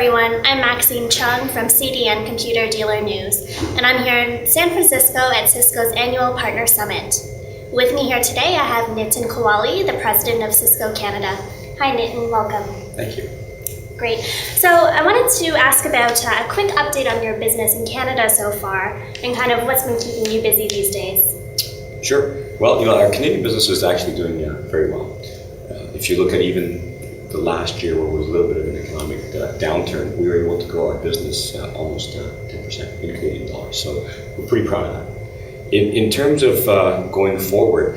everyone, I'm Maxine Chung from CDN Computer Dealer News, and I'm here in San Francisco at Cisco's annual Partner Summit. With me here today, I have Nitin Kawale, the president of Cisco Canada. Hi Nitin, welcome. Thank you. Great. So I wanted to ask about a quick update on your business in Canada so far, and kind of what's been keeping you busy these days. Sure. Well, our Canadian business is actually doing very well. If you look at even the last year where there was a little bit of an economic downturn, we were able to grow our business almost 10% in Canadian dollars. So we're pretty proud of that. In terms of going forward,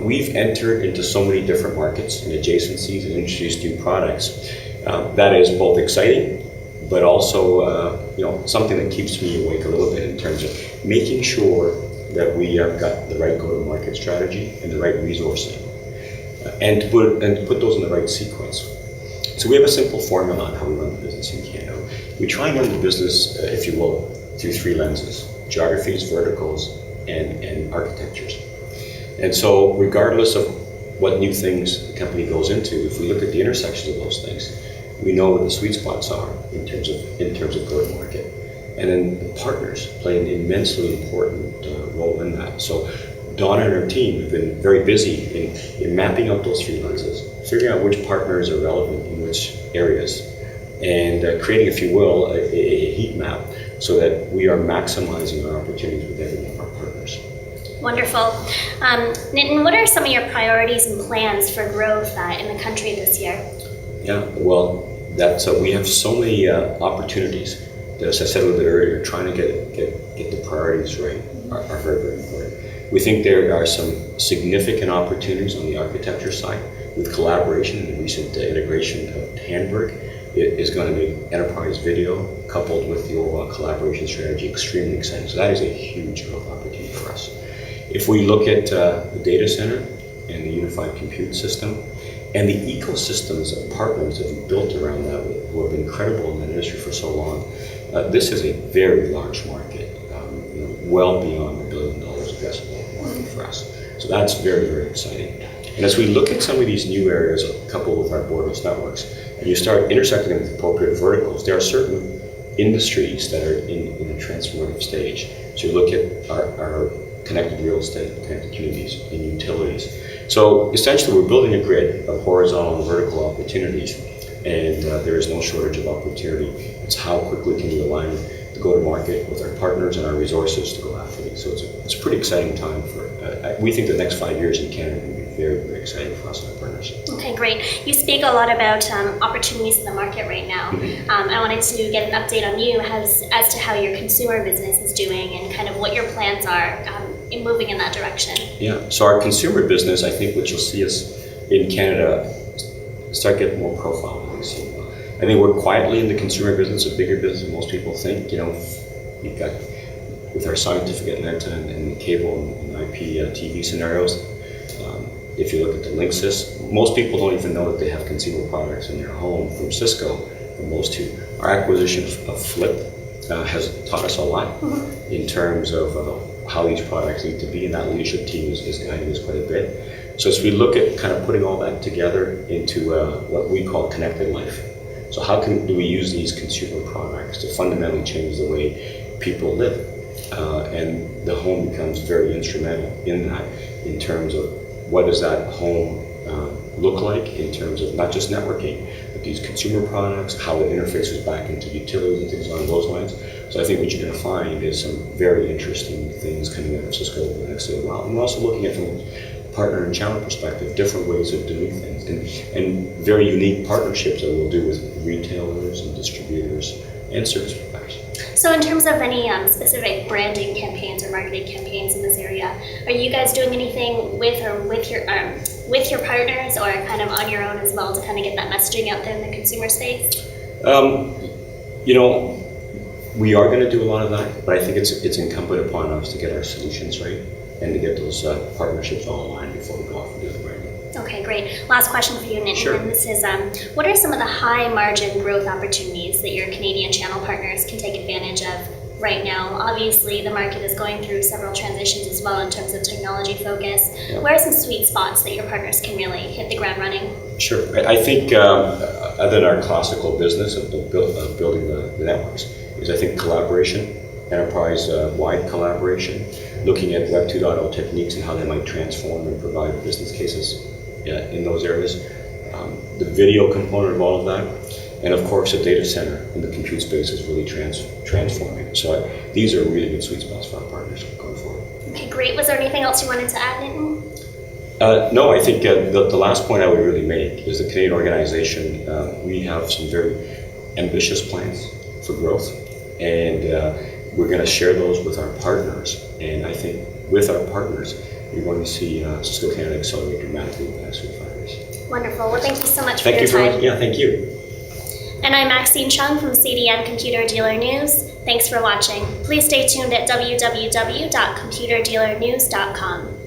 we've entered into so many different markets and adjacencies and introduced new products. That is both exciting, but also something that keeps me awake a little bit in terms of making sure that we have got the right go-to-market strategy and the right resourcing. And to put those in the right sequence. So we have a simple formula on how we run the business in Canada. We try and run the business, if you will, through three lenses: geographies, verticals, and architectures. And so regardless of what new things the company goes into, if we look at the intersections of those things, we know what the sweet spots are in terms of go-to-market. And then partners play an immensely important role in that. So Donna and her team have been very busy in mapping out those three lenses, figuring out which partners are relevant in which areas, and creating, if you will, a heat map so that we are maximizing our opportunities with every one of our partners. Wonderful. Nitin, what are some of your priorities and plans for growth in the country this year? Yeah, well, we have so many opportunities. As I said a little bit earlier, trying to get the priorities right are very, very important. We think there are some significant opportunities on the architecture side with collaboration and the recent integration of Hamburg. It is going to make enterprise video coupled with the overall collaboration strategy extremely exciting. So that is a huge growth opportunity for us. If we look at the data center and the unified compute system and the ecosystems of partners that we've built around that who have been credible in that industry for so long, this is a very large market, well beyond $1 billion addressable market for us. So that's very, very exciting. And as we look at some of these new areas coupled with our borderless networks, and you start intersecting them with appropriate verticals, there are certain industries that are in a transformative stage. So you look at our connected real estate, connected communities, and utilities. So essentially we're building a grid of horizontal and vertical opportunities, and there is no shortage of opportunity. It's how quickly can we align the go-to-market with our partners and our resources to go after these. So it's a pretty exciting time we think the next 5 years in Canada will be very, very exciting for us and our partners. Okay, great. You speak a lot about opportunities in the market right now. Mm-hmm. I wanted to get an update on you as to how your consumer business is doing and kind of what your plans are in moving in that direction. Yeah, so our consumer business, I think what you'll see us in Canada start getting more profile than we've seen. I think we're quietly in the consumer business, a bigger business than most people think. You've got with our scientific Atlanta and cable and IP TV scenarios. If you look at the Linksys, most people don't even know that they have consumer products in their home from Cisco, from those two. Our acquisition of Flip has taught us a lot in terms of how these products need to be, and that leadership team is guiding us quite a bit. So as we look at kind of putting all that together into what we call connected life. So how do we use these consumer products to fundamentally change the way people live? And the home becomes very instrumental in that, in terms of what does that home look like in terms of not just networking, but these consumer products, how it interfaces back into utilities and things along those lines. So I think what you're going to find is some very interesting things coming out of Cisco over the next little while. And we're also looking at from a partner and channel perspective, different ways of doing things and very unique partnerships that we'll do with retailers and distributors and service providers. So in terms of any specific branding campaigns or marketing campaigns in this area, are you guys doing anything with your partners or kind of on your own as well to kind of get that messaging out there in the consumer space? We are going to do a lot of that, but I think it's incumbent upon us to get our solutions right and to get those partnerships all aligned before we go off and do the branding. Okay, great. Last question for you, Nitin. Sure. And this is, what are some of the high margin growth opportunities that your Canadian channel partners can take advantage of right now? Obviously, the market is going through several transitions as well in terms of technology focus. Yep. Where are some sweet spots that your partners can really hit the ground running? Sure. I think other than our classical business of building the networks, is I think collaboration, enterprise-wide collaboration, looking at Web 2.0 techniques and how they might transform and provide business cases in those areas. The video component of all of that, and of course the data center in the compute space is really transforming. So these are really good sweet spots for our partners going forward. Okay, great. Was there anything else you wanted to add, Nitin? No, I think the last point I would really make is the Canadian organization, we have some very ambitious plans for growth, and we're going to share those with our partners. And I think with our partners, you're going to see Cisco Canada accelerate dramatically in the next 5 years. Wonderful. Well, thank you so much for your time. Yeah, thank you. And I'm Maxine Chung from CDN Computer Dealer News. Thanks for watching. Please stay tuned at www.computerdealernews.com.